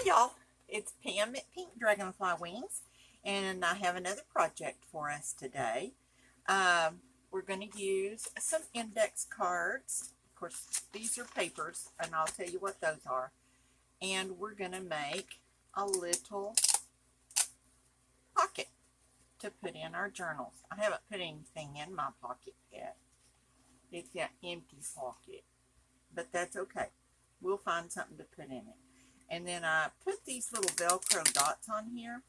Hi y'all, it's Pam at Pink Dragonfly Wingz, and I have another project for us today. We're going to use some index cards. Of course, these are papers, and I'll tell you what those are. And we're going to make a little pocket to put in our journals. I haven't put anything in my pocket yet. It's an empty pocket, but that's okay. We'll find something to put in it. And then I put these little Velcro dots on here,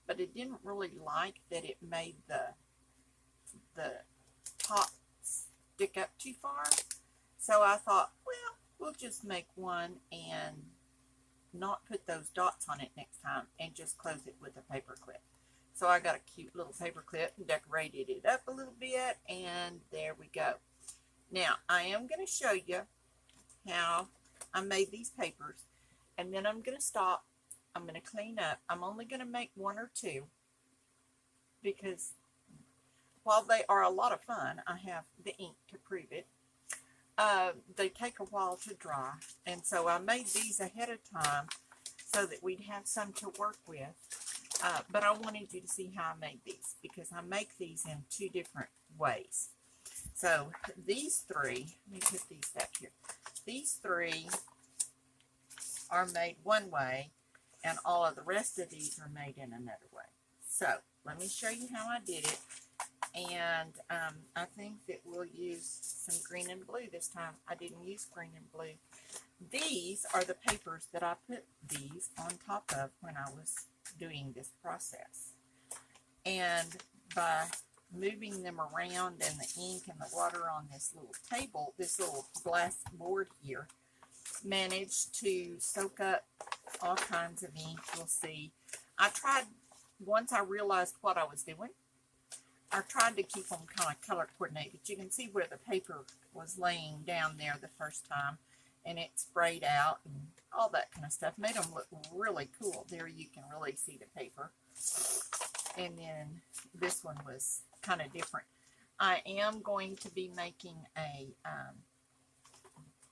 but I didn't really like that it made the top stick up too far. So I thought, well, we'll just make one and not put those dots on it next time and just close it with a paper clip. So I got a cute little paper clip and decorated it up a little bit, and there we go. Now, I am going to show you how I made these papers, and then I'm going to stop. I'm going to clean up. I'm only going to make one or two because while they are a lot of fun, I have the ink to prove it. They take a while to dry, and so I made these ahead of time so that we'd have some to work with. But I wanted you to see how I made these because I make these in two different ways. So these three, let me put these back here. These three are made one way, and all of the rest of these are made in another way. So let me show you how I did it. And I think that we'll use some green and blue this time. I didn't use green and blue. These are the papers that I put these on top of when I was doing this process. And by moving them around and the ink and the water on this little table, this little glass board here, managed to soak up all kinds of ink. You'll see. I tried, once I realized what I was doing, I tried to keep them kind of color coordinated. You can see where the paper was laying down there the first time, and it sprayed out and all that kind of stuff. Made them look really cool. There you can really see the paper. And then this one was kind of different. I am going to be making a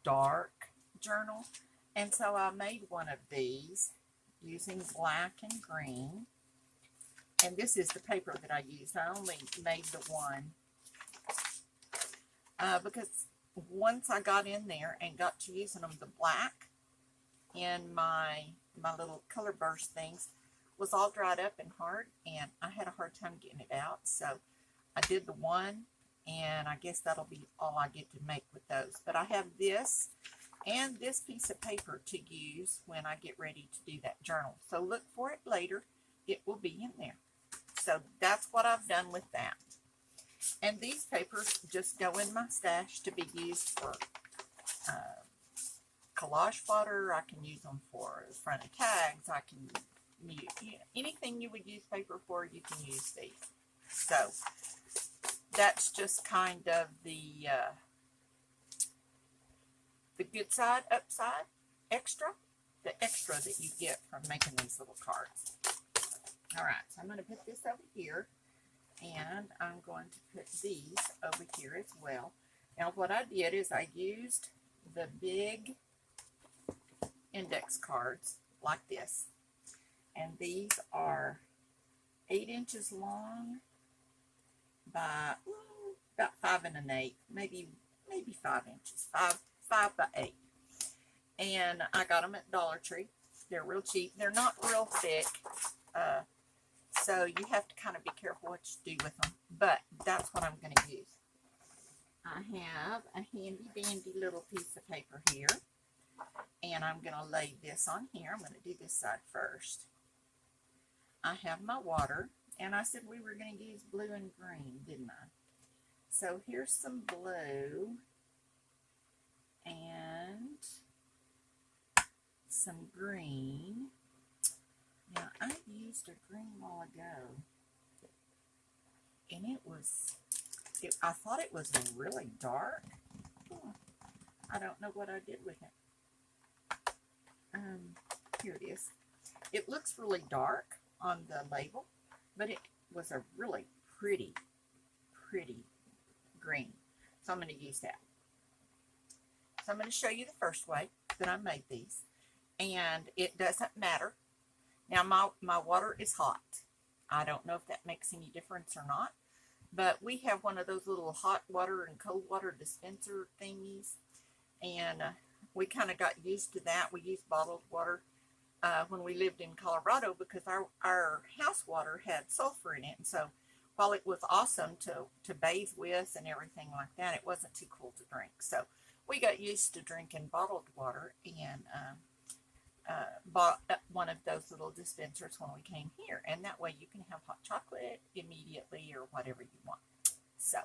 dark journal, and so I made one of these using black and green. And this is the paper that I used. I only made the one because once I got in there and got to using them, the black in my little color burst things was all dried up and hard, and I had a hard time getting it out. So I did the one, and I guess that'll be all I get to make with those. But I have this and this piece of paper to use when I get ready to do that journal. So look for it later. It will be in there. So that's what I've done with that. And these papers just go in my stash to be used for collage fodder. I can use them for the front of tags. I can use anything you would use paper for, you can use these. So that's just kind of the good side, upside, extra, the extra that you get from making these little cards. All right, so I'm going to put this over here, and I'm going to put these over here as well. Now, what I did is I used the big index cards like this, and these are 8 inches long by about 5 1/8, maybe 5 inches, 5 by 8. And I got them at Dollar Tree. They're real cheap. They're not real thick. So you have to kind of be careful what you do with them, but that's what I'm going to use. I have a handy dandy little piece of paper here, and I'm going to lay this on here. I'm going to do this side first. I have my water, and I said we were going to use blue and green, didn't I? So here's some blue and some green. Now, I used a green while ago, and I thought it was really dark. I don't know what I did with it. Here it is. It looks really dark on the label, but it was a really pretty green. So I'm going to use that. So I'm going to show you the first way that I made these. and it doesn't matter. Now my water is hot. I don't know if that makes any difference or not, but we have one of those little hot water and cold water dispenser thingies, and we kind of got used to that. We used bottled water when we lived in Colorado because our house water had sulfur in it, and so while it was awesome to bathe with and everything like that, it wasn't too cool to drink. So we got used to drinking bottled water, and bought one of those little dispensers when we came here, and that way you can have hot chocolate immediately or whatever you want. So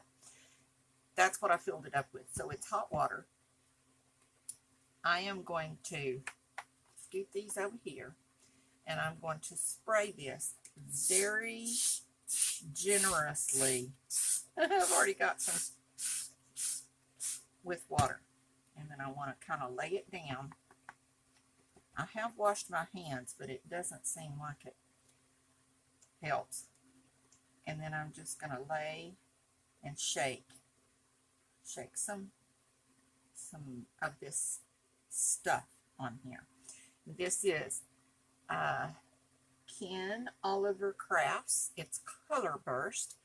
that's what I filled it up with. So it's hot water. I am going to scoot these over here, and I'm going to spray this very generously. I've already got some with water, and then I want to kind of lay it down. I have washed my hands, but it doesn't seem like it helps. And then I'm just going to lay and shake some of this stuff on here. This is Ken Oliver Crafts. It's Color Burst,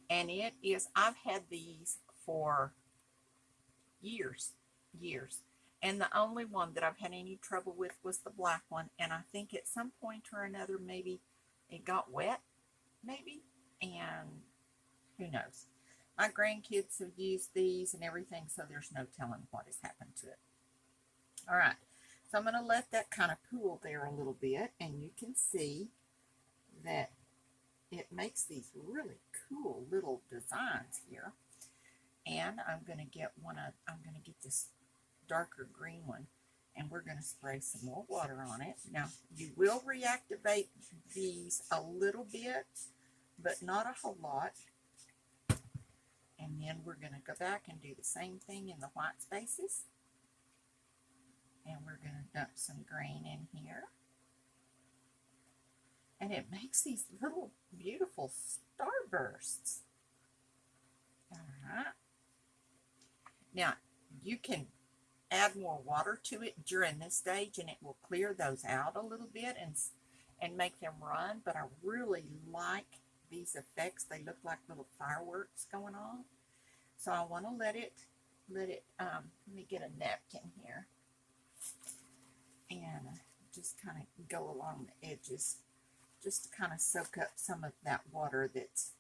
and it is, I've had these for years. And the only one that I've had any trouble with was the black one. And I think at some point or another, maybe it got wet, maybe. And who knows. My grandkids have used these and everything, so there's no telling what has happened to it. All right. So I'm going to let that kind of cool there a little bit. And you can see that it makes these really cool little designs here. And I'm going to get this darker green one, and we're going to spray some more water on it. Now you will reactivate these a little bit, but not a whole lot. And then we're going to go back and do the same thing in the white spaces, and we're going to dump some green in here, and it makes these little beautiful starbursts. All right, now you can add more water to it during this stage, and it will clear those out a little bit and make them run. But I really like these effects. They look like little fireworks going on. So I want to let me get a napkin here and just kind of go along the edges, just to kind of soak up some of that water that's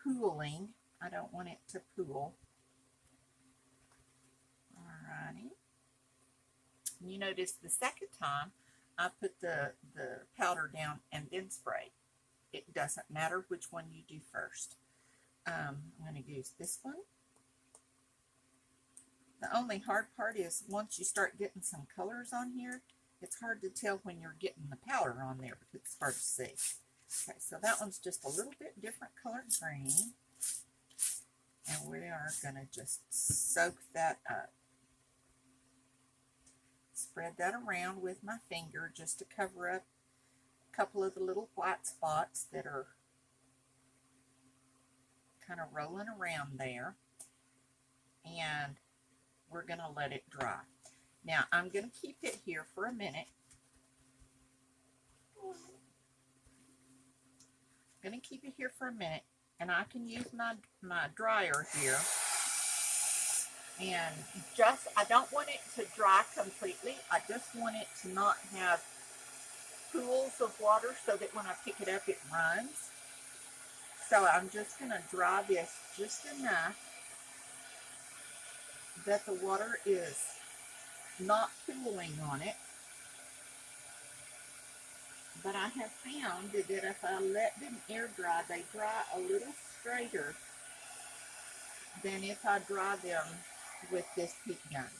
pooling. I don't want it to pool. Alrighty. You notice the second time I put the powder down and then spray. It doesn't matter which one you do first. I'm going to use this one. The only hard part is once you start getting some colors on here, it's hard to tell when you're getting the powder on there because it's hard to see. Okay, so that one's just a little bit different colored green. And we are going to just soak that up. Spread that around with my finger just to cover up a couple of the little white spots that are kind of rolling around there. And we're going to let it dry. Now, I'm going to keep it here for a minute. I'm going to keep it here for a minute, and I can use my dryer here. And just, I don't want it to dry completely. I just want it to not have pools of water so that when I pick it up, it runs. So I'm just going to dry this just enough that the water is not pooling on it. But I have found that if I let them air dry, they dry a little straighter than if I dry them with this heat gun.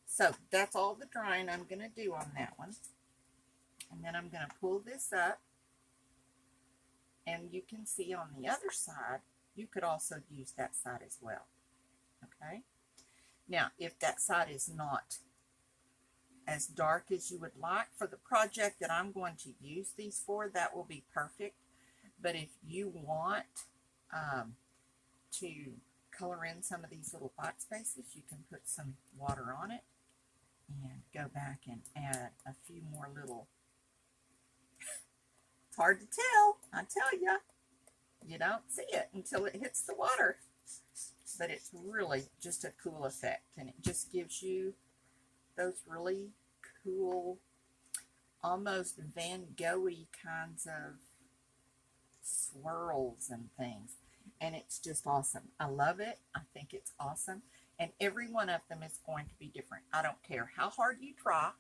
So that's all the drying I'm going to do on that one. And then I'm going to pull this up. And you can see on the other side, you could also use that side as well. Okay? Now, if that side is not as dark as you would like for the project that I'm going to use these for, that will be perfect. But if you want to color in some of these little white spaces, you can put some water on it. and go back and add a few more little, it's hard to tell, I tell you. You don't see it until it hits the water. But it's really just a cool effect, and it just gives you those really cool, almost Van Gogh-y kinds of swirls and things. And it's just awesome. I love it. I think it's awesome. And every one of them is going to be different. I don't care how hard you try,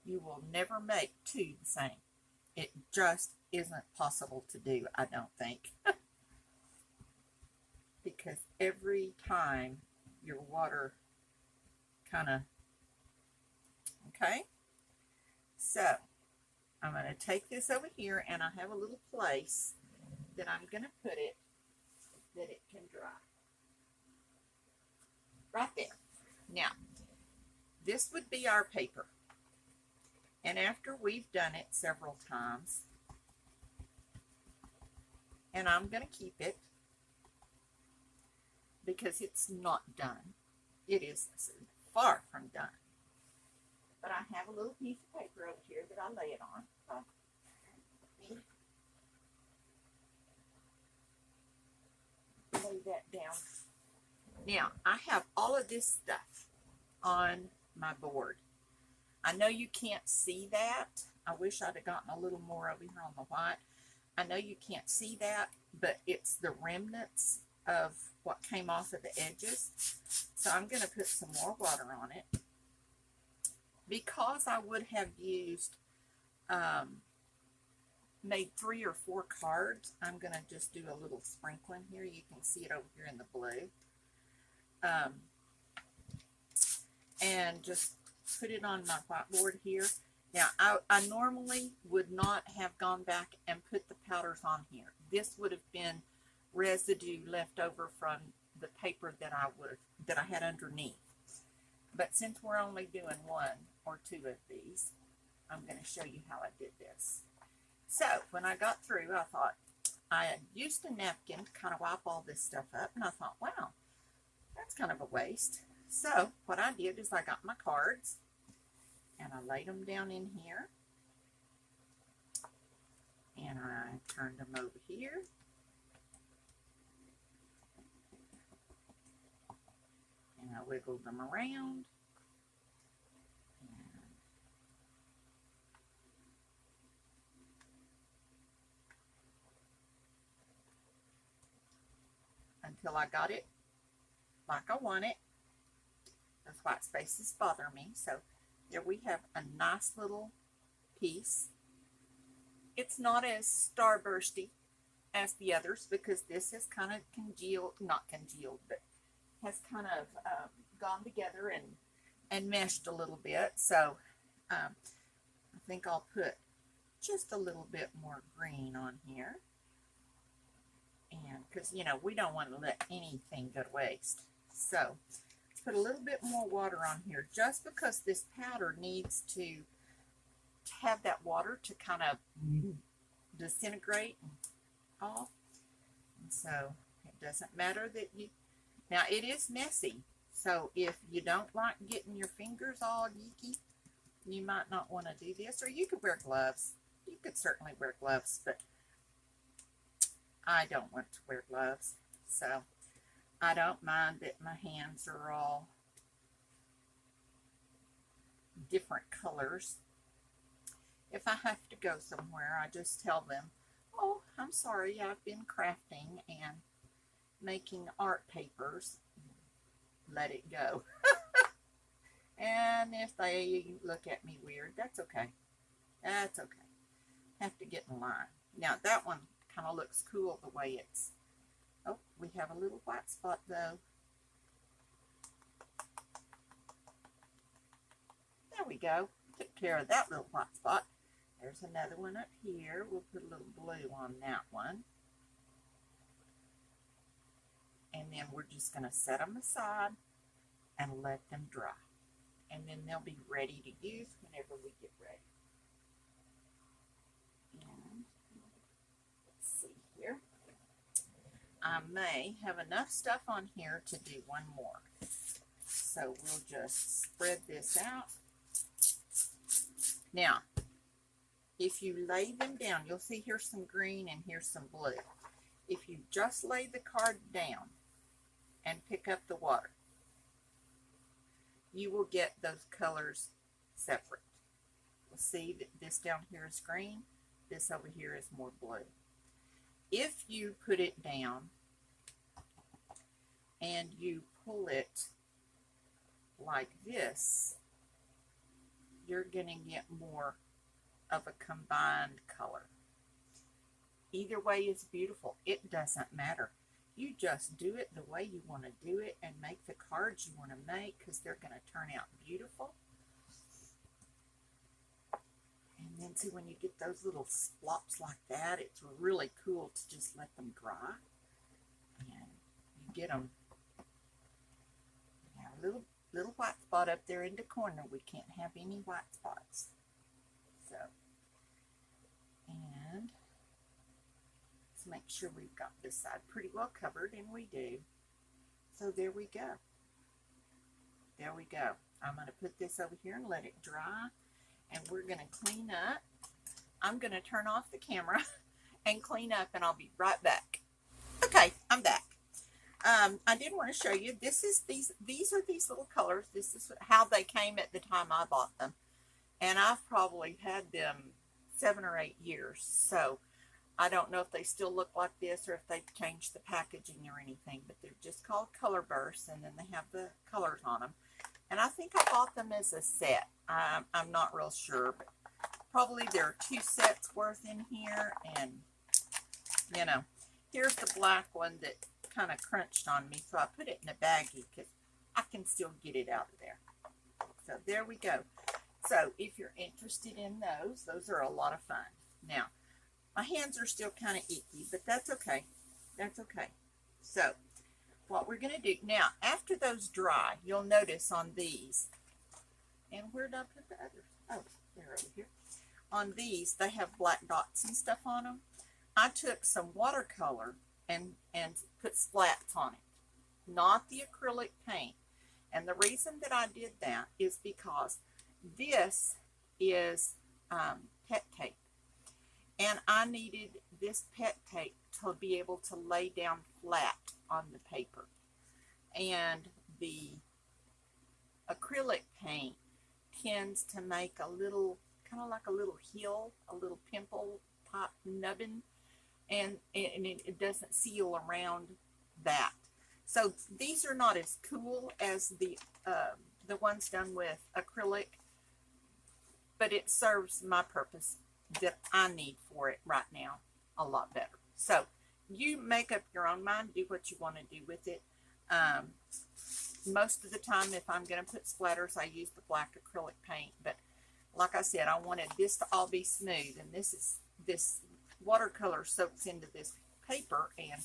you will never make two the same. It just isn't possible to do, I don't think. Because every time your water kind of, okay? So, I'm going to take this over here, and I have a little place that I'm going to put it that it can dry. Right there. Now, this would be our paper. And after we've done it several times, and I'm going to keep it because it's not done. It is far from done. But I have a little piece of paper over here that I lay it on. Lay that down. Now, I have all of this stuff on my board. I know you can't see that. I wish I'd have gotten a little more over here on the white. I know you can't see that, but it's the remnants of what came off of the edges. So I'm going to put some more water on it. Because I would have used, made 3 or 4 cards, I'm going to just do a little sprinkling here. You can see it over here in the blue. And just put it on my whiteboard here. Now, I normally would not have gone back and put the powders on here. This would have been residue left over from the paper that I had underneath. But since we're only doing 1 or 2 of these, I'm going to show you how I did this. So, when I got through, I thought, I had used a napkin to kind of wipe all this stuff up, and I thought, wow, that's kind of a waste. So, what I did is I got my cards, and I laid them down in here, and I turned them over here, and I wiggled them around, until I got it like I want it. Those white spaces bother me. So there we have a nice little piece. It's not as starbursty as the others because this is kind of congealed, not congealed, but has kind of gone together and meshed a little bit. So I think I'll put just a little bit more green on here. And because, you know, we don't want to let anything go to waste. So put a little bit more water on here just because this powder needs to have that water to kind of disintegrate and off. And so it doesn't matter that you, now it is messy. So if you don't like getting your fingers all geeky, you might not want to do this, or you could wear gloves. You could certainly wear gloves, but I don't want to wear gloves, so I don't mind that my hands are all different colors. If I have to go somewhere, I just tell them, oh, I'm sorry, I've been crafting and making art papers. Let it go. And if they look at me weird, that's okay. That's okay. Have to get in line. Now, that one kind of looks cool the way it's, oh, we have a little white spot though. There we go. Took care of that little white spot. There's another one up here. We'll put a little blue on that one. And then we're just going to set them aside and let them dry. And then they'll be ready to use whenever we get ready. And let's see here. I may have enough stuff on here to do one more. So we'll just spread this out Now, if you lay them down, you'll see here's some green and here's some blue. If you just lay the card down and pick up the water, you will get those colors separate. You'll see that this down here is green, this over here is more blue. If you put it down and you pull it like this, you're going to get more of a combined color. Either way is beautiful. It doesn't matter. You just do it the way you want to do it and make the cards you want to make, because they're going to turn out beautiful. And then see, when you get those little splops like that, it's really cool to just let them dry. And you get them. Now, a little white spot up there in the corner. We can't have any white spots. So, and let's make sure we've got this side pretty well covered, and we do. So there we go. There we go. I'm going to put this over here and let it dry, and we're going to clean up. I'm going to turn off the camera and clean up, and I'll be right back. Okay, I'm back. I did want to show you, these are these little colors. This is how they came at the time I bought them. And I've probably had them 7 or 8 years. So I don't know if they still look like this or if they've changed the packaging or anything. But they're just called color bursts, and then they have the colors on them. And I think I bought them as a set. I'm not real sure, but probably there are 2 sets worth in here. And, you know, here's the black one that kind of crunched on me, so I put it in a baggie because I can still get it out of there. So there we go. So if you're interested in those are a lot of fun. Now, my hands are still kind of icky, but that's okay. That's okay. So what we're going to do now, after those dry, you'll notice on these, and where did I put the others? Oh, they're over here. On these, they have black dots and stuff on them. I took some watercolor and put splats on it, not the acrylic paint. And the reason that I did that is because this is pet tape, and I needed this pet tape to be able to lay down flat on the paper. And the acrylic paint tends to make a little, kind of like a little hill, a little pimple type nubbin, and it doesn't seal around that. So these are not as cool as the ones done with acrylic, but it serves my purpose that I need for it right now a lot better. So you make up your own mind, do what you want to do with it. Most of the time, if I'm going to put splatters, I use the black acrylic paint, but like I said, I wanted this to all be smooth, and this watercolor soaks into this paper and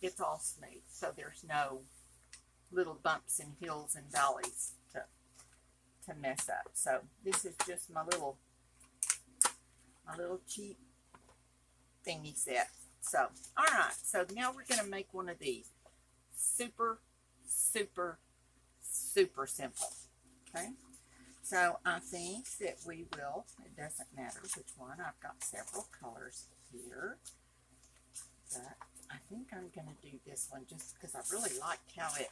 it's all smooth, so there's no little bumps and hills and valleys to mess up. So this is just my little cheap thingy set. So all right, so now we're going to make one of these. Super simple. Okay, so I think that we will, it doesn't matter which one, I've got several colors here, but I think I'm going to do this one just because I really liked how it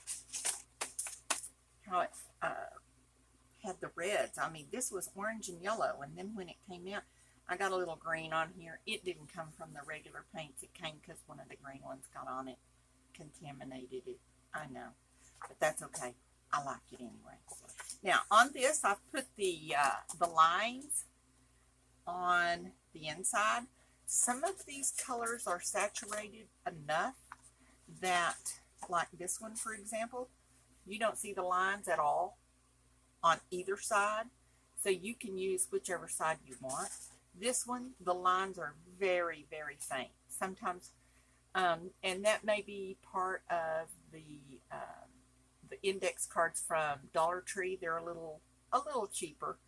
had the reds. I mean, this was orange and yellow, and then when it came out, I got a little green on here. It didn't come from the regular paints. It came because one of the green ones got on it, contaminated it. I know, but that's okay. I like it anyway. Now, on this, I've put the lines on the inside. Some of these colors are saturated enough that, like this one, for example, you don't see the lines at all on either side. So you can use whichever side you want. This one, the lines are very, very faint. Sometimes, and that may be part of the index cards from Dollar Tree. They're a little cheaper,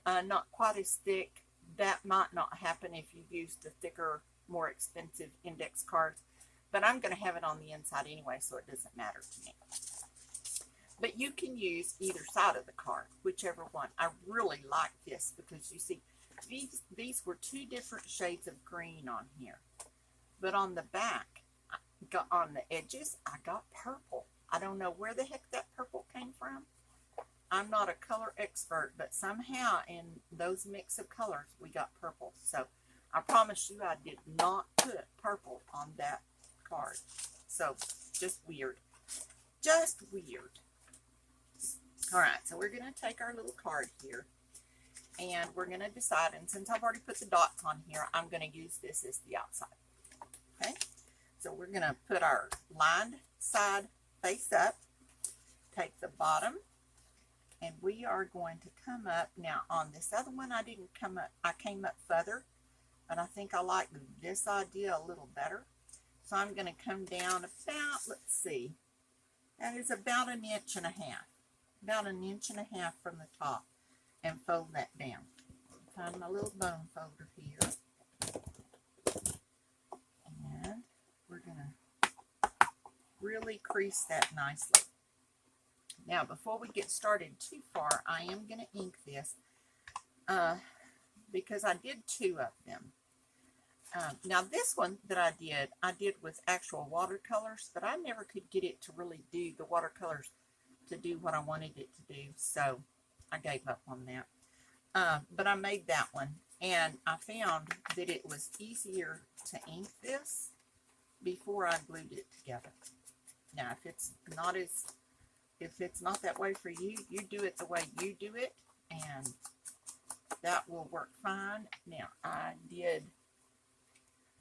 not quite as thick. That might not happen if you use the thicker, more expensive index cards, but I'm going to have it on the inside anyway, so it doesn't matter to me. But you can use either side of the card, whichever one. I really like this because you see these were two different shades of green on here. But on the back, on the edges, I got purple. I don't know where the heck that purple came from. I'm not a color expert, but somehow in those mix of colors, we got purple. So I promise you I did not put purple on that card. So just weird. Just weird. All right, so we're going to take our little card here, and we're going to decide, and since I've already put the dots on here, I'm going to use this as the outside. Okay, so we're going to put our lined side face up, take the bottom, and we are going to come up. Now on this other one I didn't come up, I came up further, but I think I like this idea a little better. So I'm going to come down about, let's see, that is about 1.5 inches. About 1.5 inches from the top, and fold that down. Find my little bone folder here. And we're going to really crease that nicely. Now, before we get started too far, I am going to ink this because I did 2 of them. Now, this one that I did with actual watercolors, but I never could get it to really do the watercolors to do what I wanted it to do, so I gave up on that. But I made that one, and I found that it was easier to ink this before I glued it together. Now, if it's not that way for you, you do it the way you do it, and that will work fine. Now,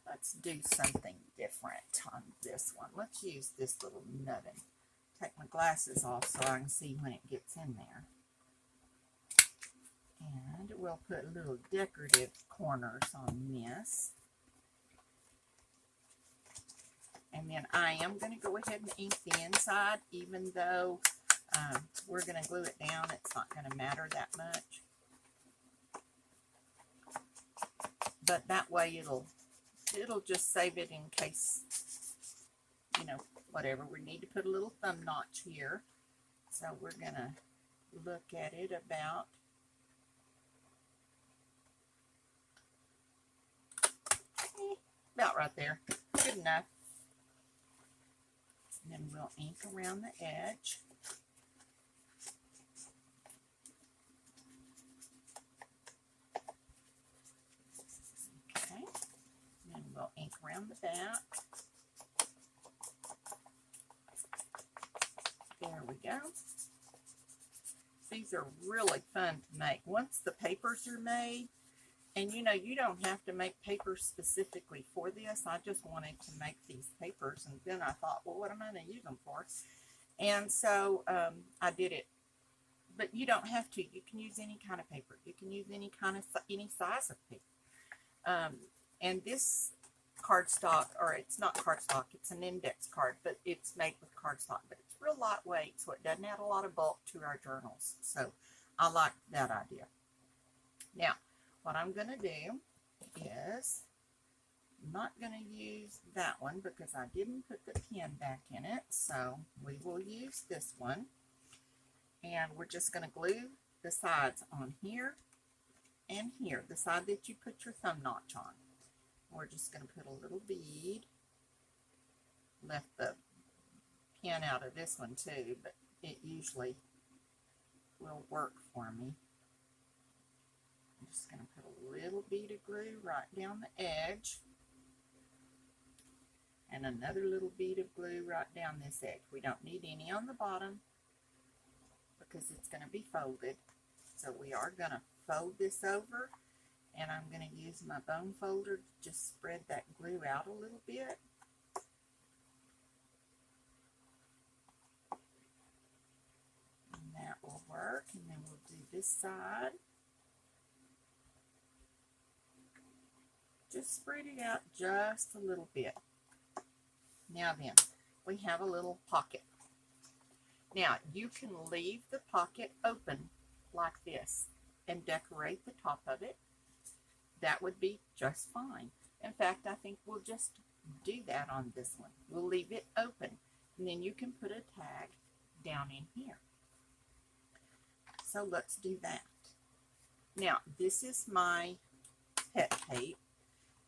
let's do something different on this one. Let's use this little nubbin. Take my glasses off so I can see when it gets in there. And we'll put little decorative corners on this. And then I am going to go ahead and ink the inside, even though we're going to glue it down. It's not going to matter that much. But that way it'll just save it in case, you know, whatever. We need to put a little thumb notch here. So we're going to look at it about right there. Good enough. And then we'll ink around the edge. Okay. And then we'll ink around the back. There we go. These are really fun to make. Once the papers are made, and you know, you don't have to make papers specifically for this. I just wanted to make these papers, and then I thought, well, what am I going to use them for? And so I did it. But you don't have to. You can use any kind of paper. You can use any size of paper. And this cardstock, or it's not cardstock, it's an index card, but it's made with cardstock, but it's real lightweight, so it doesn't add a lot of bulk to our journals. So I like that idea. Now, what I'm going to do is, I'm not going to use that one because I didn't put the pen back in it, so we will use this one. And we're just going to glue the sides on here and here, the side that you put your thumb notch on. We're just going to put a little bead. Left the pen out of this one too, but it usually will work for me. I'm just going to put a little bead of glue right down the edge. And another little bead of glue right down this edge. We don't need any on the bottom because it's going to be folded. So we are going to fold this over, and I'm going to use my bone folder to just spread that glue out a little bit. And that will work. And then we'll do this side. Just spread it out just a little bit. Now then, we have a little pocket. Now, you can leave the pocket open like this and decorate the top of it. That would be just fine. In fact, I think we'll just do that on this one. We'll leave it open, and then you can put a tag down in here. So let's do that. Now, this is my pet tape,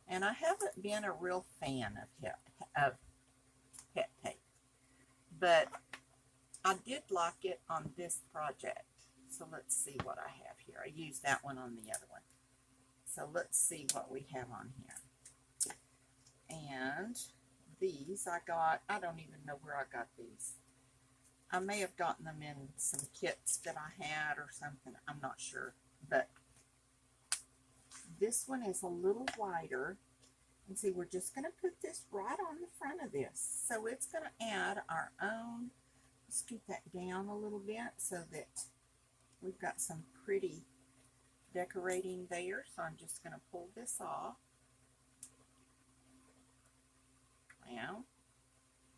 and I haven't been a real fan of pet tape, but I did like it on this project. So let's see what I have here. I used that one on the other one. So let's see what we have on here. And these I got, I don't even know where I got these. I may have gotten them in some kits that I had or something. I'm not sure. But this one is a little wider. And see, we're just going to put this right on the front of this. So it's going to add our own, scoot that down a little bit so that we've got some pretty decorating there. So I'm just going to pull this off. Well,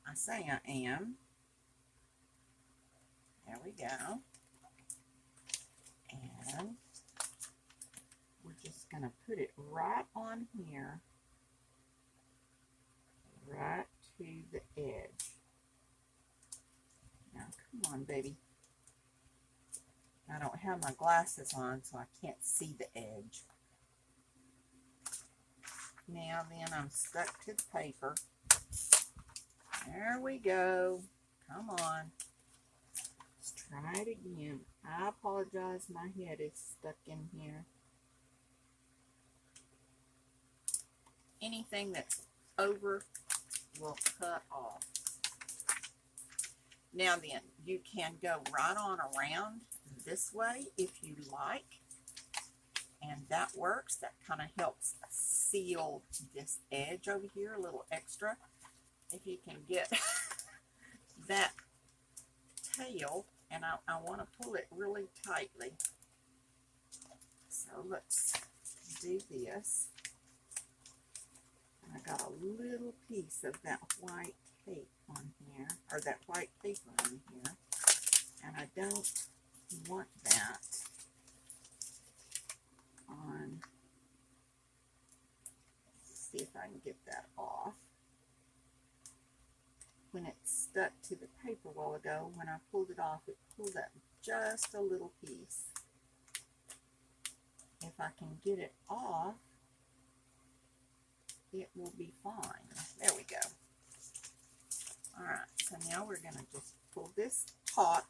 I say I am. There we go. And we're just going to put it right on here, right to the edge. Now, come on, baby. I don't have my glasses on, so I can't see the edge. Now then, I'm stuck to the paper. There we go. Come on. Let's try it again. I apologize, my head is stuck in here. Anything that's over will cut off. Now then, you can go right on around this way if you like, and that works. That kind of helps seal this edge over here a little extra. If you can get that tail, and I want to pull it really tightly. So let's do this. I got a little piece of that white tape on here, or that white paper on here, and I don't want that on. Let's see if I can get that off. When it stuck to the paper a while ago, when I pulled it off, it pulled up just a little piece. If I can get it off, it will be fine. There we go. Alright, so now we're going to just pull this taut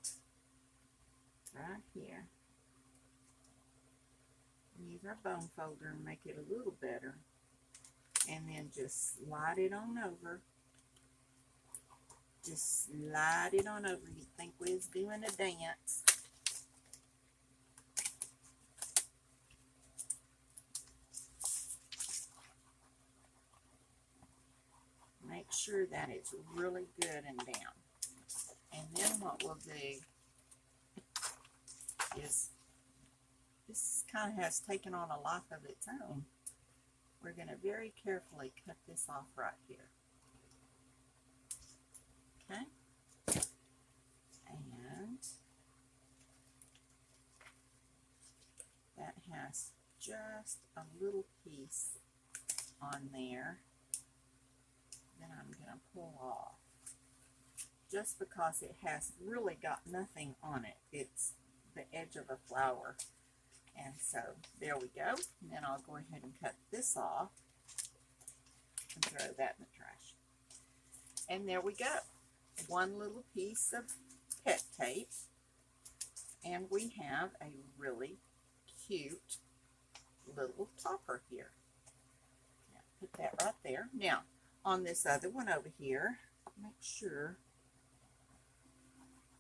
right here. Use our bone folder and make it a little better. And then just slide it on over. Just slide it on over. You'd think we was doing a dance. Make sure that it's really good and down. And then what we'll do is, this kind of has taken on a life of its own. We're going to very carefully cut this off right here. Okay? And that has just a little piece on there. Then I'm going to pull off, just because it has really got nothing on it. It's the edge of a flower. And so there we go. And then I'll go ahead and cut this off and throw that in the trash. And there we go. One little piece of pet tape, and we have a really cute little topper here. Now, put that right there. Now, on this other one over here, make sure,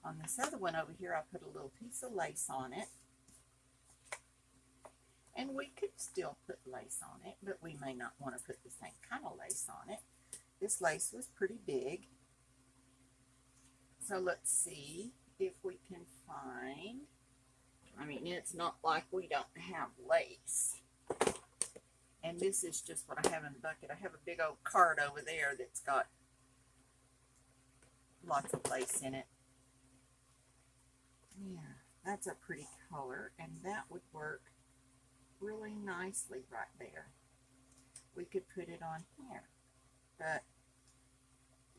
on this other one over here, I put a little piece of lace on it. And we could still put lace on it, but we may not want to put the same kind of lace on it. This lace was pretty big. So let's see if we can find, I mean, it's not like we don't have lace. And this is just what I have in the bucket. I have a big old card over there that's got lots of lace in it. Yeah, that's a pretty color, and that would work really nicely right there. We could put it on here, but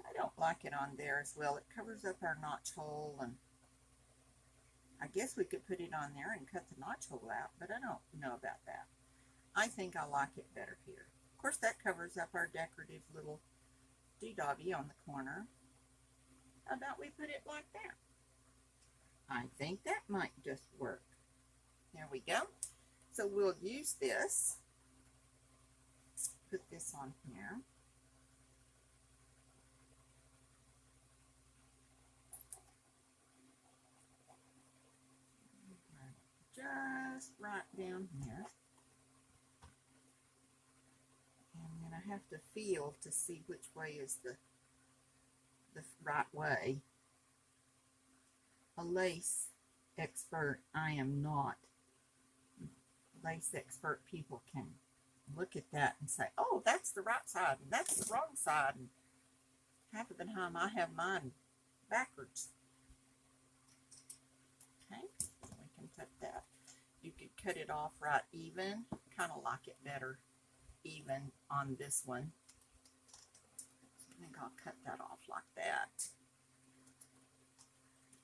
I don't like it on there as well. It covers up our notch hole, and I guess we could put it on there and cut the notch hole out, but I don't know about that. I think I like it better here. Of course, that covers up our decorative little doodobby on the corner. How about we put it like that? I think that might just work. There we go. So we'll use this. Put this on here. Just right down here. And then I have to feel to see which way is the right way. A lace expert, I am not. Lace expert people can look at that and say, oh, that's the right side and that's the wrong side. And half of the time I have mine backwards. Okay, so we can put that. You could cut it off right even. Kind of like it better even on this one. So I think I'll cut that off like that.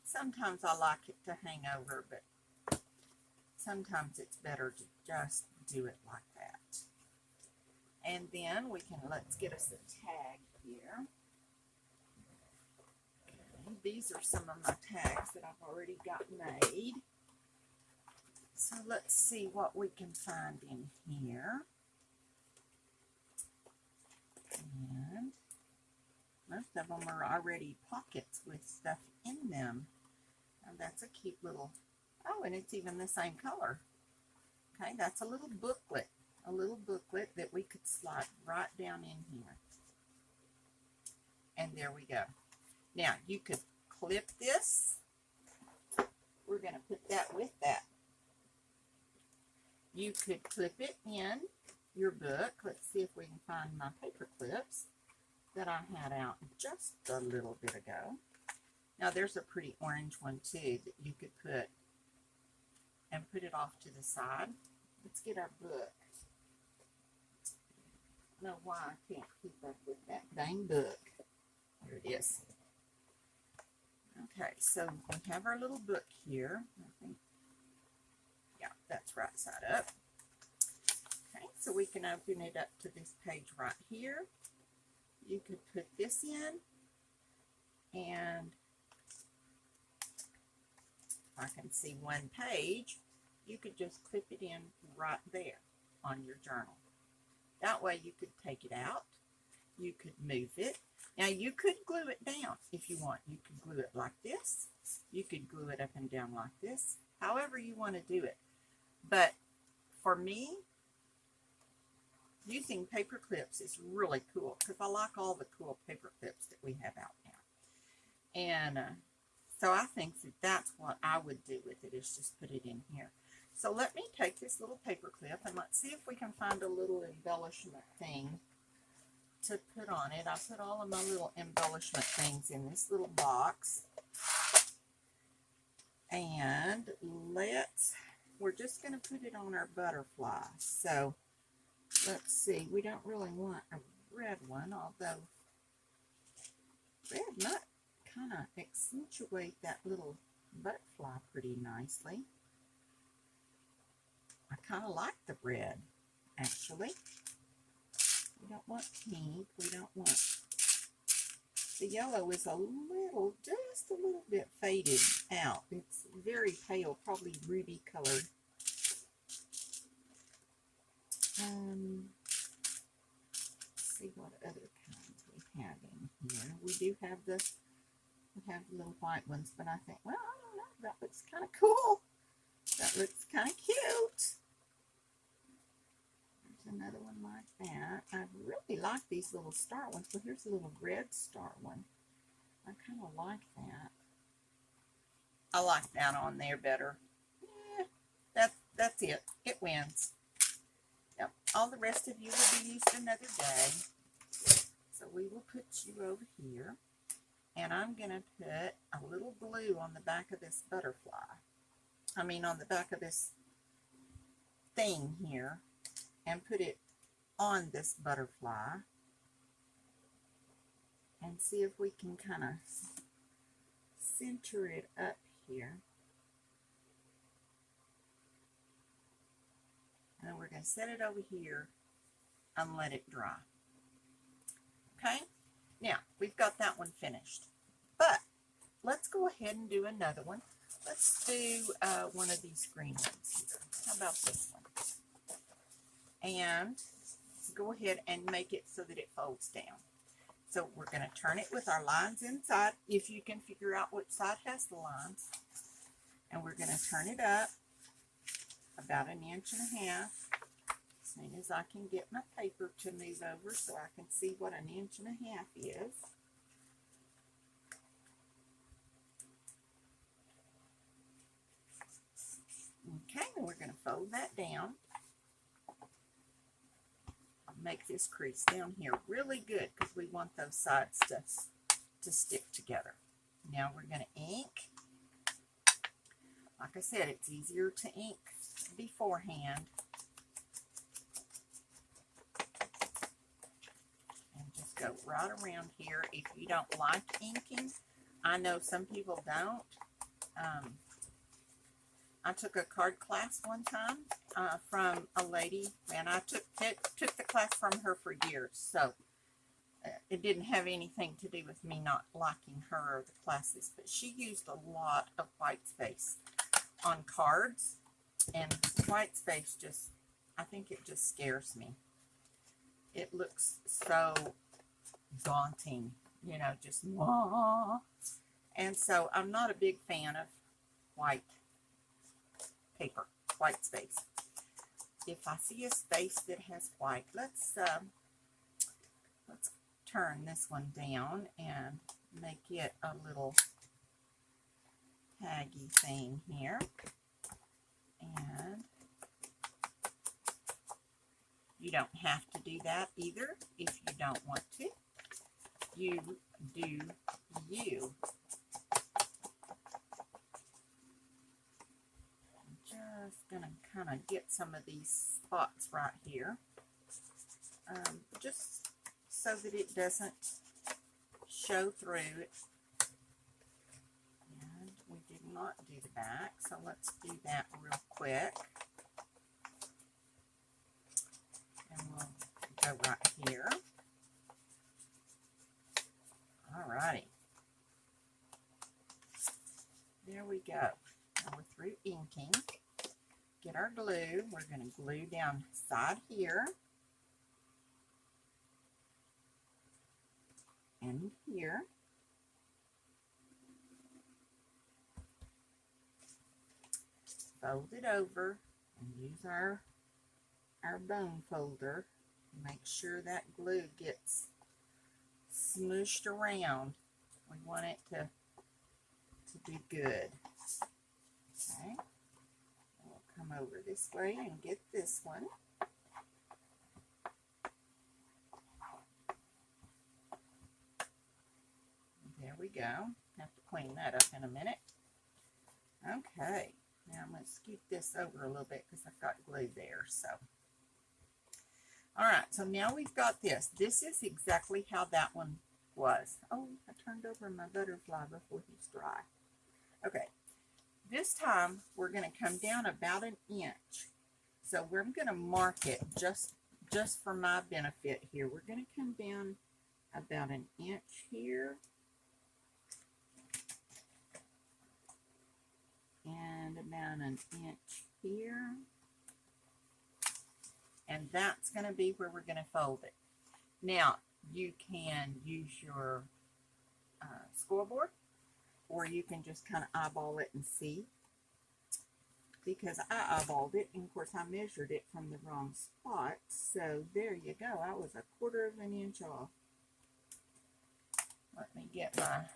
Sometimes I like it to hang over, but sometimes it's better to just do it like that. And then we can, let's get us a tag here. Okay, these are some of my tags that I've already got made. So let's see what we can find in here. And most of them are already pockets with stuff in them. And that's a cute little, oh, and it's even the same color. Okay, that's a little booklet that we could slide right down in here. And there we go. Now, you could clip this. We're going to put that with that. You could clip it in your book. Let's see if we can find my paper clips that I had out just a little bit ago. Now there's a pretty orange one too that you could put and put it off to the side. Let's get our book. I don't know why I can't keep up with that dang book. Here it is. Okay, so we have our little book here. I think, yeah, that's right side up. Okay, so we can open it up to this page right here. You could put this in, and I can see one page, you could just clip it in right there on your journal. That way you could take it out, you could move it. Now you could glue it down if you want. You could glue it like this. You could glue it up and down like this. However you want to do it. But for me, using paper clips is really cool because I like all the cool paper clips that we have out now. And so I think that that's what I would do with it, is just put it in here. So let me take this little paper clip and let's see if we can find a little embellishment thing to put on it. I put all of my little embellishment things in this little box. And we're just going to put it on our butterfly. So let's see, we don't really want a red one, although red might kind of accentuate that little butterfly pretty nicely. I kind of like the red, actually. We don't want pink. We don't want... The yellow is a little, just a little bit faded out. It's very pale, probably ruby colored. Let's see what other kinds we have in here. We do have little white ones, but I think, well, I don't know, that looks kind of cool. That looks kind of cute. There's another one like that. I really like these little star ones. Well, here's a little red star one. I kind of like that. I like that on there better. Yeah, that's it. It wins. Yep. All the rest of you will be used another day. So we will put you over here. And I'm going to put a little glue on the back of this butterfly. I mean on the back of this thing here. And put it on this butterfly. And see if we can kind of center it up here. And then we're going and set it over here and let it dry. Okay, now we've got that one finished, but let's go ahead and do another one. Let's do one of these green ones here. How about this one? And go ahead and make it so that it folds down. So we're going to turn it with our lines inside, if you can figure out which side has the lines. And we're going to turn it up about 1.5 inches. As soon as I can get my paper to move over so I can see what 1.5 inches is. Okay, then we're going to fold that down. Make this crease down here really good because we want those sides to stick together. Now we're going to ink. Like I said, it's easier to ink beforehand. And just go right around here. If you don't like inking, I know some people don't. I took a card class one time from a lady, and I took the class from her for years, so it didn't have anything to do with me not liking her or the classes, but she used a lot of white space on cards, and white space just, I think it just scares me. It looks so daunting, you know, just wah. And so I'm not a big fan of white paper, white space. If I see a space that has white, let's turn this one down and make it a little taggy thing here. And you don't have to do that either if you don't want to. You do you. Just going to kind of get some of these spots right here, just so that it doesn't show through it. And we did not do the back, so let's do that real quick. And we'll go right here. Alrighty. There we go. Now we're through inking. Get our glue. We're going to glue down side here and here. Fold it over and use our bone folder. Make sure that glue gets smooshed around. We want it to do good. Okay. Come over this way and get this one. There we go. Have to clean that up in a minute. Okay, now I'm going to scoot this over a little bit because I've got glue there. So, all right, so now we've got this. This is exactly how that one was. Oh, I turned over my butterfly before he's dry. Okay. This time, we're going to come down about 1 inch. So we're going to mark it just for my benefit here. We're going to come down about 1 inch here. And about 1 inch here. And that's going to be where we're going to fold it. Now, you can use your scoreboard, or you can just kind of eyeball it and see. Because I eyeballed it, and of course I measured it from the wrong spot. So there you go. I was 1/4 inch off. Let me get my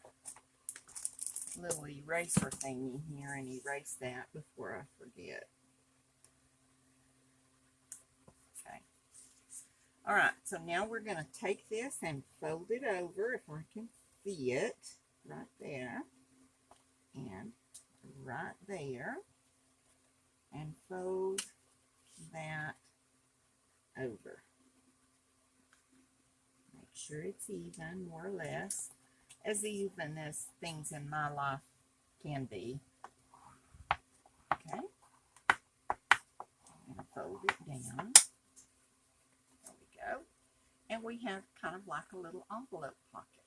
little eraser thingy here and erase that before I forget. Okay. Alright, so now we're going to take this and fold it over, if I can see it, right there. And right there, and fold that over. Make sure it's even, more or less, as even as things in my life can be. Okay, I'm going to fold it down. we have kind of like a little envelope pocket.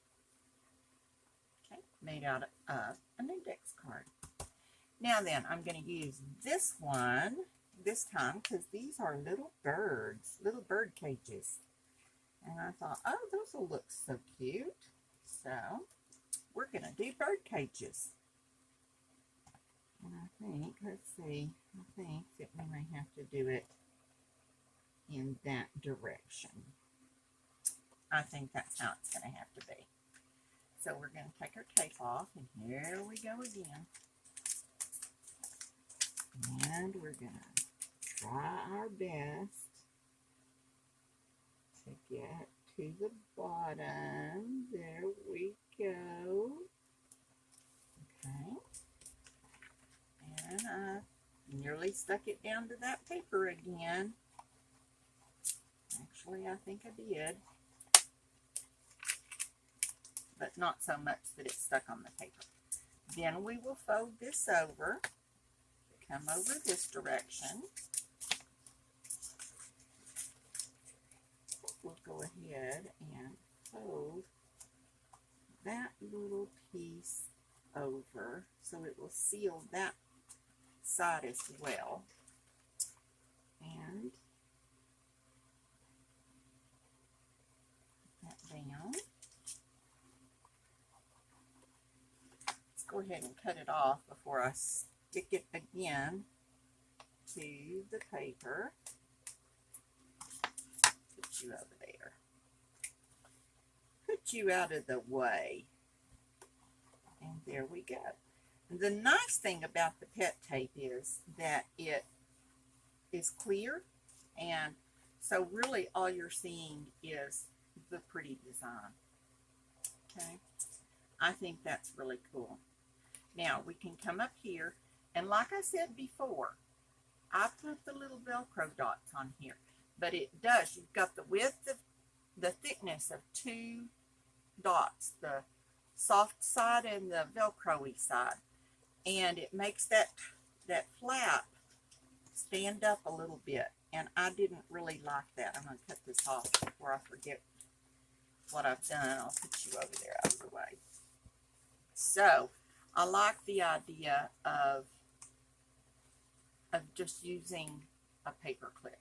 Okay, made out of an index card. Now then, I'm going to use this one this time because these are little birds, little bird cages. And I thought, oh, those will look so cute. So we're going to do bird cages. And I think, let's see, I think that we may have to do it in that direction. I think that's how it's going to have to be. So we're going to take our tape off, and here we go again. And we're going to try our best to get to the bottom. There we go. Okay. And I nearly stuck it down to that paper again. Actually, I think I did. But not so much that it's stuck on the paper. Then we will fold this over. Come over this direction. We'll go ahead and fold that little piece over so it will seal that side as well. And put that down. Let's go ahead and cut it off before I stick it again to the paper. Put you over there. Put you out of the way. And there we go. And the nice thing about the pet tape is that it is clear, and so really all you're seeing is the pretty design. Okay, I think that's really cool. Now we can come up here, and like I said before, I put the little Velcro dots on here, but it does, you've got the width of the thickness of 2 dots, the soft side and the Velcro-y side, and it makes that flap stand up a little bit, and I didn't really like that. I'm going to cut this off before I forget what I've done. I'll put you over there out of the way. So I like the idea of just using a paper clip.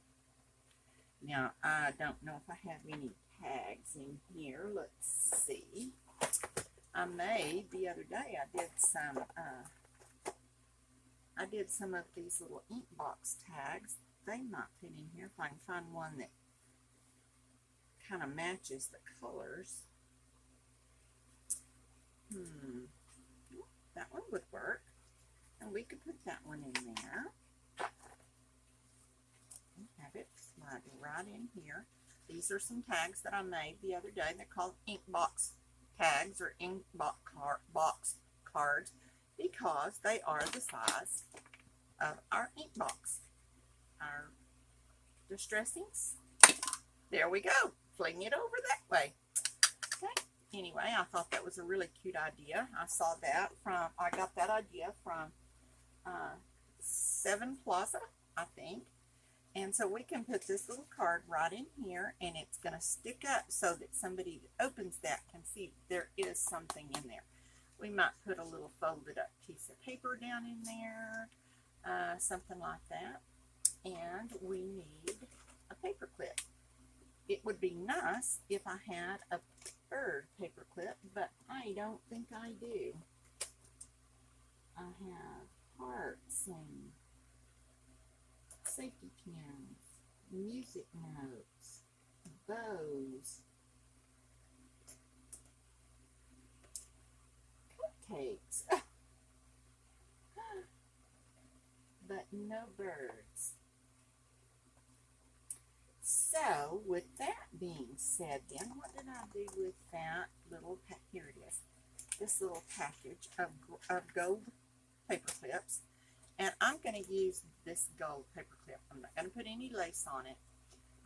Now I don't know if I have any tags in here. Let's see. I made the other day, I did some of these little ink box tags. They might fit in here if I can find one that kind of matches the colors. That one would work. And we could put that one in there. And have it slide right in here. These are some tags that I made the other day. They're called ink box tags or ink box cards because they are the size of our ink box. Our distressings. There we go. Fling it over that way. Okay. Anyway, I thought that was a really cute idea. I got that idea from Seven Plaza, I think. And so we can put this little card right in here, and it's going to stick up so that somebody that opens that can see there is something in there. We might put a little folded up piece of paper down in there, something like that. And we need a paper clip. It would be nice if I had a bird paper clip, but I don't think I do. I have hearts and safety pins, music notes, bows, cupcakes, but no birds. So, with that being said, then, what did I do with that little, here it is, this little package of gold paper clips. And I'm going to use this gold paper clip. I'm not going to put any lace on it.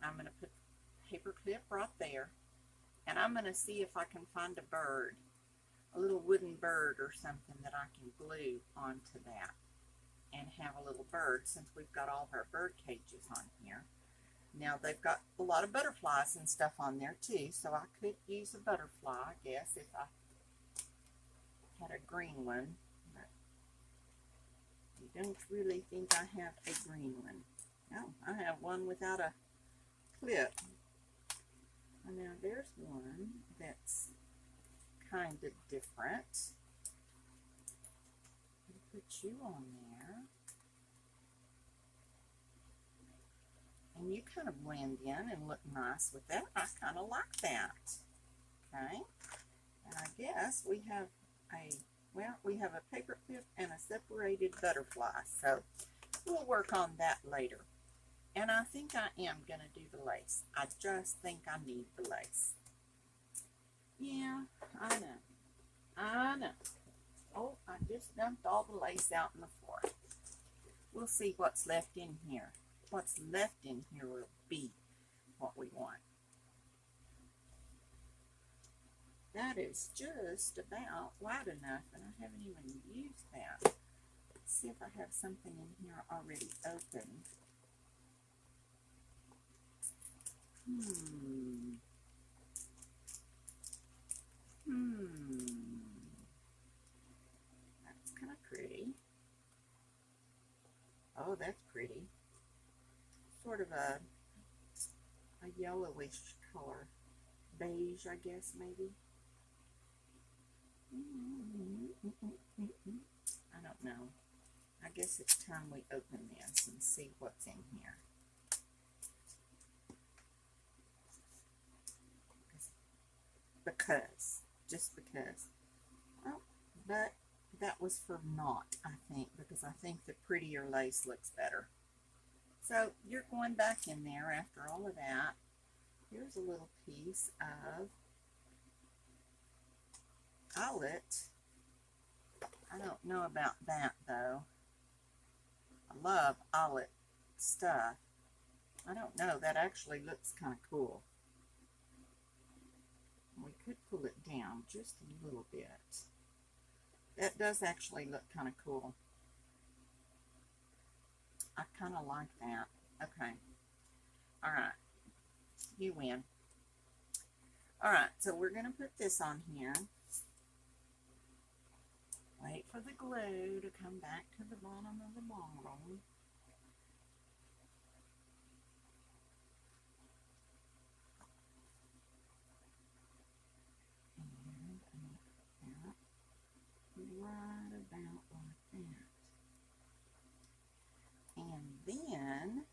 I'm going to put the paper clip right there. And I'm going to see if I can find a bird, a little wooden bird or something that I can glue onto that and have a little bird, since we've got all of our bird cages on here. Now they've got a lot of butterflies and stuff on there too, so I could use a butterfly, I guess, if I had a green one. But I don't really think I have a green one. No, I have one without a clip. And now there's one that's kind of different. I'll put you on there. And you kind of blend in and look nice with that. I kind of like that. Okay. And I guess we have a paper clip and a separated butterfly. So we'll work on that later. And I think I am going to do the lace. I just think I need the lace. Yeah, I know. Oh, I just dumped all the lace out on the floor. We'll see what's left in here. What's left in here will be what we want. That is just about wide enough, and I haven't even used that. Let's see if I have something in here already open. That's kind of pretty. Oh, that's pretty. Sort of a yellowish color. Beige, I guess, maybe. I don't know. I guess it's time we open this and see what's in here. Just because. Oh, but that was for naught, I think, because I think the prettier lace looks better. So you're going back in there after all of that. Here's a little piece of eyelet. I don't know about that though. I love eyelet stuff. I don't know, that actually looks kind of cool. We could pull it down just a little bit. That does actually look kind of cool. I kind of like that. Okay. Alright. You win. Alright, so we're going to put this on here. Wait for the glue to come back to the bottom of the bottle. Right about like that. And then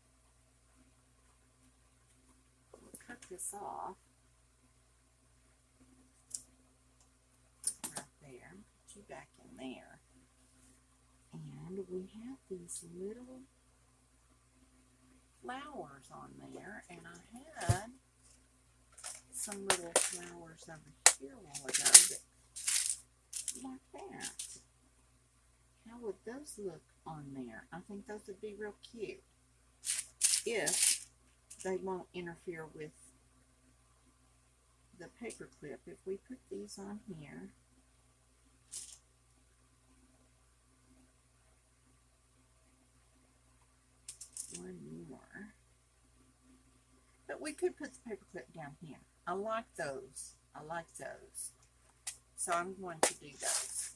we'll cut this off right there. Put you back in there. And we have these little flowers on there, and I had some little flowers over here a while ago that like that. How would those look on there? I think those would be real cute if they won't interfere with the paper clip. If we put these on here, one more, but we could put the paper clip down here. I like those. So I'm going to do those.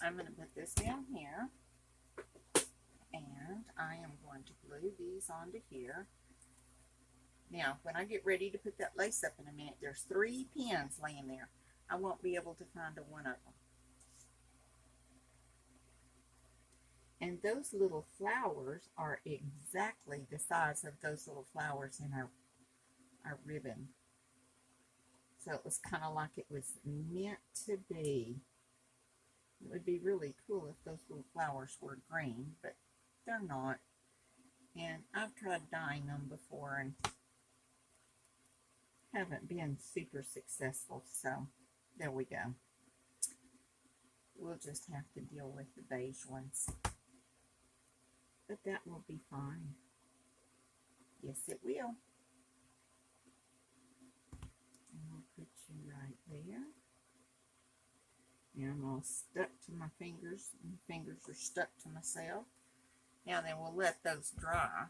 I'm going to put this down here, and I am going to glue these onto here. Now, when I get ready to put that lace up in a minute, there's 3 pins laying there. I won't be able to find one of them. And those little flowers are exactly the size of those little flowers in our ribbon. So it was kind of like it was meant to be. It would be really cool if those little flowers were green, but they're not. And I've tried dyeing them before and haven't been super successful, so there we go. We'll just have to deal with the beige ones. But that will be fine. Yes, it will. And I'll put you right there. And I'm all stuck to my fingers. My fingers are stuck to myself. Now then, we'll let those dry.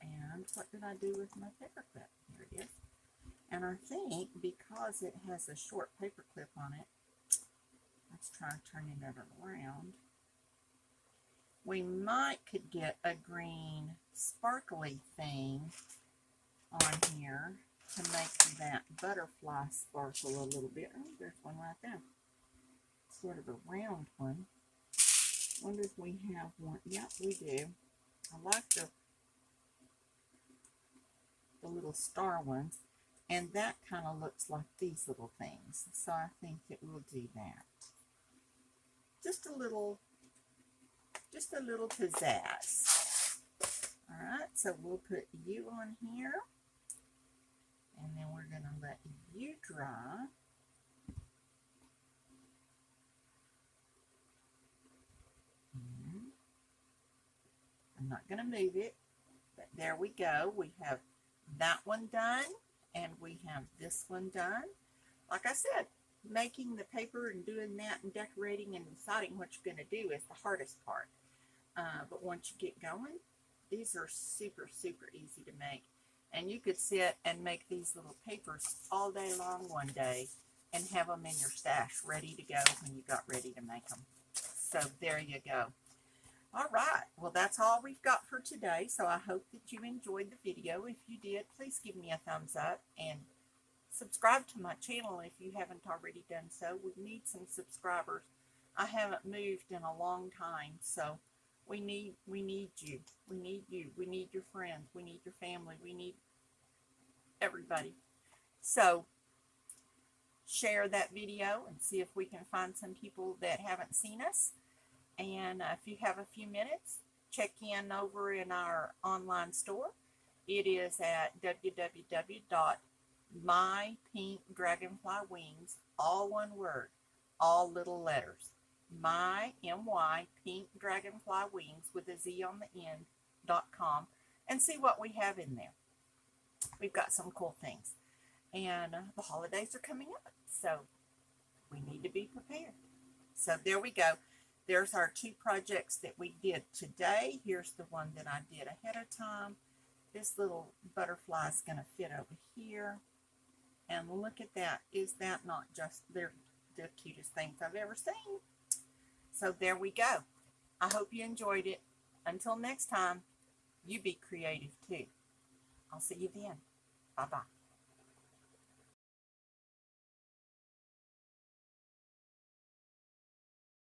And what did I do with my paper clip? Here it is. And I think because it has a short paper clip on it, let's try turning it around. We could get a green sparkly thing on here to make that butterfly sparkle a little bit. Oh, there's one right there. Sort of a round one. Wonder if we have one. Yep, we do. I like the little star ones. And that kind of looks like these little things. So I think that we'll do that. Just a little pizzazz. Alright, so we'll put you on here. And then we're going to let you dry. I'm not going to move it, but there we go. We have that one done, and we have this one done. Like I said, making the paper and doing that and decorating and deciding what you're going to do is the hardest part. But once you get going, these are super, super easy to make. And you could sit and make these little papers all day long one day and have them in your stash ready to go when you got ready to make them. So there you go. All right, well, that's all we've got for today. So I hope that you enjoyed the video. If you did, please give me a thumbs up and subscribe to my channel if you haven't already done so. We need some subscribers. I haven't moved in a long time, so we need you. We need you. We need your friends. We need your family. We need everybody. So share that video and see if we can find some people that haven't seen us. And if you have a few minutes, check in over in our online store. It is at www.mypinkdragonflywingz, all one word, all little letters. My Pink Dragonfly Wingz with a Z on the end.com, and see what we have in there. We've got some cool things. And the holidays are coming up, so we need to be prepared. So there we go. There's our two projects that we did today. Here's the one that I did ahead of time. This little butterfly is going to fit over here. And look at that. Is that not just the cutest things I've ever seen? So there we go. I hope you enjoyed it. Until next time, you be creative too. I'll see you then. Bye-bye.